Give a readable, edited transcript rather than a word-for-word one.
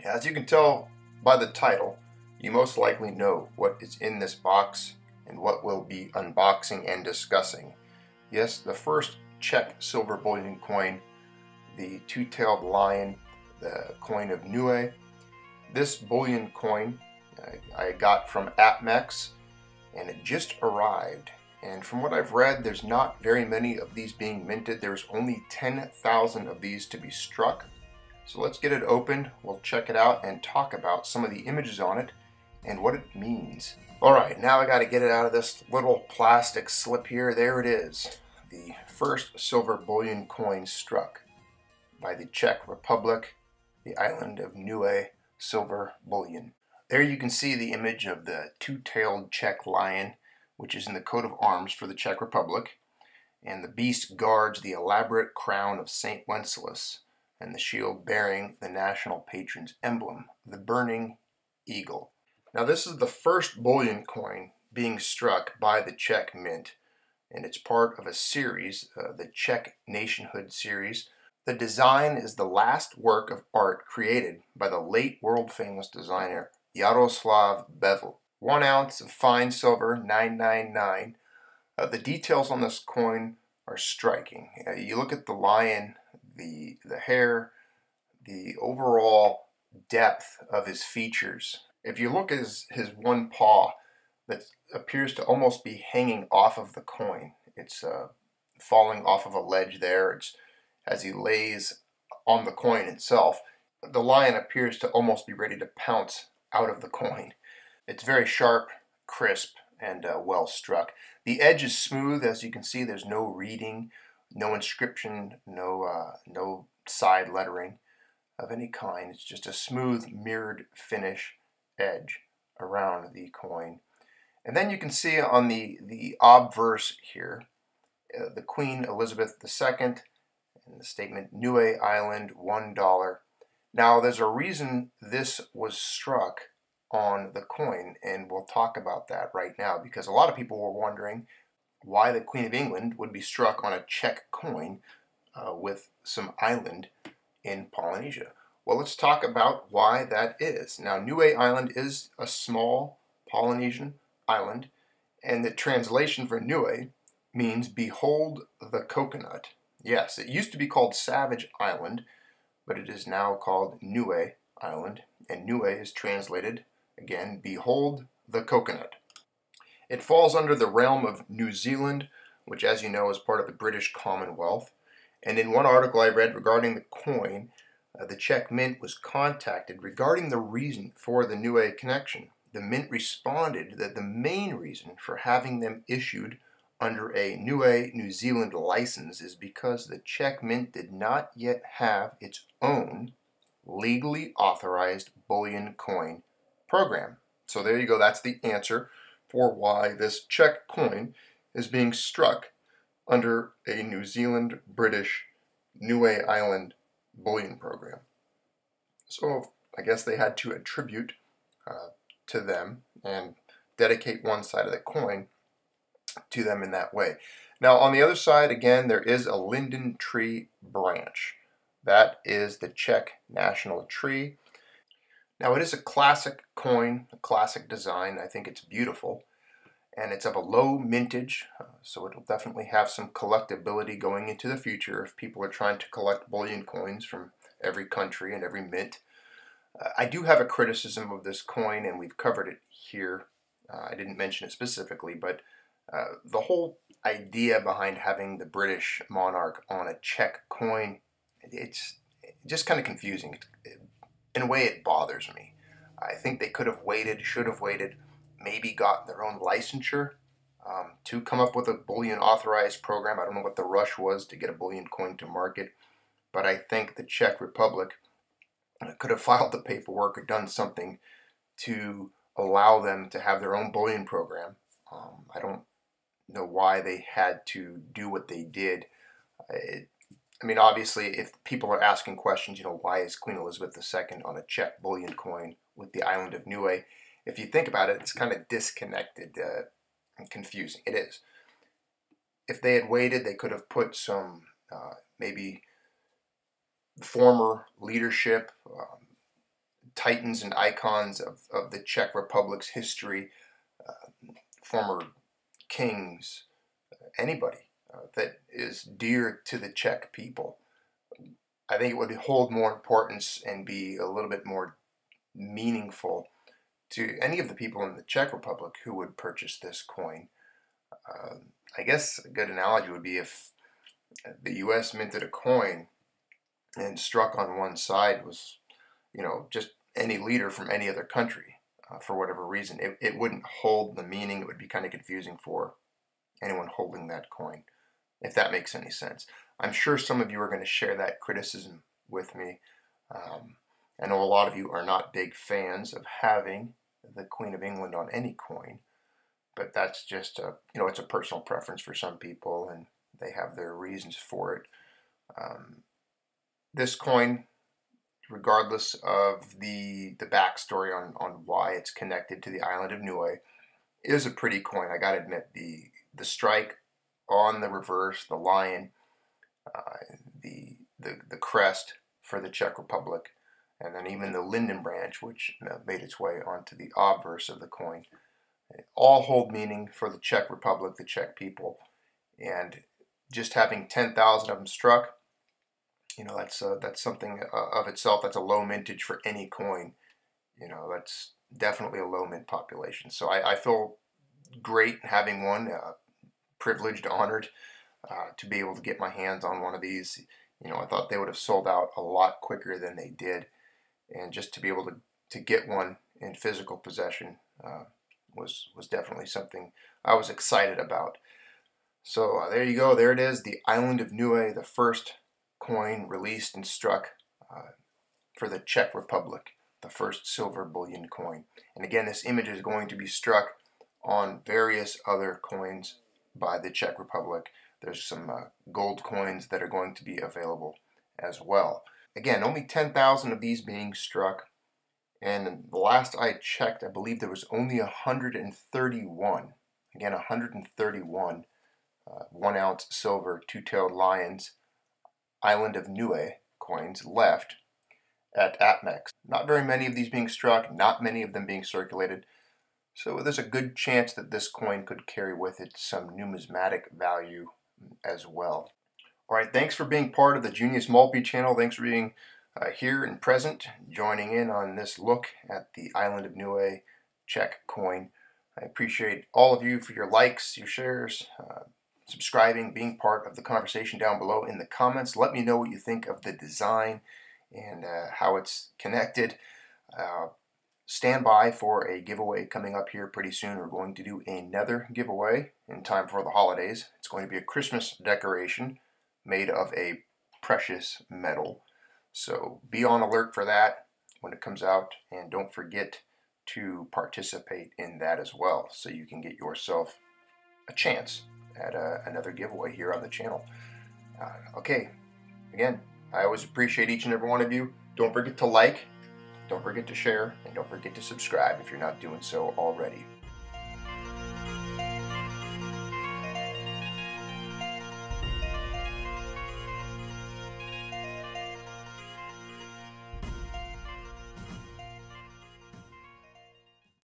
As you can tell by the title, you most likely know what is in this box and what we'll be unboxing and discussing. Yes, the first Czech silver bullion coin, the two-tailed lion, the coin of Niue. This bullion coin I got from APMEX, and it just arrived. And from what I've read, there's not very many of these being minted. There's only 10,000 of these to be struck. So let's get it opened, we'll check it out and talk about some of the images on it and what it means. Alright, now I got to get it out of this little plastic slip here. There it is. The first silver bullion coin struck by the Czech Republic, the island of Niue silver bullion. There you can see the image of the two-tailed Czech lion, which is in the coat of arms for the Czech Republic, and the beast guards the elaborate crown of St. Wenceslas and the shield bearing the national patron's emblem, the burning eagle. Now this is the first bullion coin being struck by the Czech Mint, and it's part of a series, the Czech Nationhood series. The design is the last work of art created by the late world-famous designer Jaroslav Bevel. 1 ounce of fine silver, 999. The details on this coin are striking. You look at the lion, the hair, the overall depth of his features. If you look at his one paw that appears to almost be hanging off of the coin, it's falling off of a ledge there. It's as he lays on the coin itself, the lion appears to almost be ready to pounce out of the coin. It's very sharp, crisp, and well struck. The edge is smooth, as you can see. There's no reading, no inscription, no side lettering of any kind. It's just a smooth mirrored finish edge around the coin. And then you can see on the obverse here, the Queen Elizabeth II, and the statement Niue Island, $1. Now there's a reason this was struck on the coin, and we'll talk about that right now, because a lot of people were wondering why the Queen of England would be struck on a Czech coin with some island in Polynesia. Well, let's talk about why that is. Now, Niue Island is a small Polynesian island, and the translation for Niue means behold the coconut. Yes, it used to be called Savage Island, but it is now called Niue Island, and Niue is translated, again, behold the coconut. It falls under the realm of New Zealand, which, as you know, is part of the British Commonwealth. And in one article I read regarding the coin, the Czech Mint was contacted regarding the reason for the Niue Connection. The Mint responded that the main reason for having them issued under a Niue New Zealand license is because the Czech Mint did not yet have its own legally authorized bullion coin program. So there you go, that's the answer for why this Czech coin is being struck under a New Zealand British Niue Island bullion program. So I guess they had to attribute to them and dedicate one side of the coin to them in that way. Now on the other side, again, there is a linden tree branch. That is the Czech national tree. Now it is a classic coin, a classic design. I think it's beautiful, and it's of a low mintage, so it'll definitely have some collectability going into the future if people are trying to collect bullion coins from every country and every mint. I do have a criticism of this coin, and we've covered it here. I didn't mention it specifically, but the whole idea behind having the British monarch on a Czech coin, it's just kind of confusing. In a way, it bothers me. I think they could have waited, should have waited, maybe got their own licensure to come up with a bullion authorized program. I don't know what the rush was to get a bullion coin to market, but I think the Czech Republic could have filed the paperwork or done something to allow them to have their own bullion program. I don't know why they had to do what they did. I mean, obviously, if people are asking questions, why is Queen Elizabeth II on a Czech bullion coin with the island of Niue? If you think about it, it's kind of disconnected and confusing. It is. If they had waited, they could have put some maybe former leadership titans and icons of the Czech Republic's history, former kings, anybody that is dear to the Czech people. I think it would hold more importance and be a little bit more meaningful to any of the people in the Czech Republic who would purchase this coin. I guess a good analogy would be if the U.S. minted a coin and struck on one side was, just any leader from any other country for whatever reason. It wouldn't hold the meaning. It would be kind of confusing for anyone holding that coin, if that makes any sense. I'm sure some of you are going to share that criticism with me. I know a lot of you are not big fans of having the Queen of England on any coin, but that's just it's a personal preference for some people, and they have their reasons for it. This coin, regardless of the backstory on why it's connected to the island of Niue, is a pretty coin. I gotta admit, the strike on the reverse, the lion, the crest for the Czech Republic, and then even the linden branch, which made its way onto the obverse of the coin, all hold meaning for the Czech Republic, the Czech people. And just having 10,000 of them struck, that's something of itself. That's a low mintage for any coin. That's definitely a low mint population. So I feel great having one, privileged, honored to be able to get my hands on one of these. I thought they would have sold out a lot quicker than they did, and just to be able to get one in physical possession was definitely something I was excited about. So there you go. There it is, the island of Niue, the first coin released and struck for the Czech Republic, the first silver bullion coin. And again, this image is going to be struck on various other coins by the Czech Republic. There's some gold coins that are going to be available as well. Again, only 10,000 of these being struck, and the last I checked, I believe there was only 131. Again, 131 1-ounce silver two-tailed lions island of Niue coins left at APMEX. Not very many of these being struck, not many of them being circulated. So there's a good chance that this coin could carry with it some numismatic value as well. All right, thanks for being part of the Junius Maltby channel. Thanks for being here and present, joining in on this look at the island of Niue Czech coin. I appreciate all of you for your likes, your shares, subscribing, being part of the conversation down below in the comments. Let me know what you think of the design and how it's connected. Stand by for a giveaway coming up here pretty soon. We're going to do another giveaway in time for the holidays. It's going to be a Christmas decoration made of a precious metal. So be on alert for that when it comes out, and don't forget to participate in that as well, so you can get yourself a chance at another giveaway here on the channel. Okay, again, I always appreciate each and every one of you. Don't forget to like, don't forget to share, and don't forget to subscribe if you're not doing so already.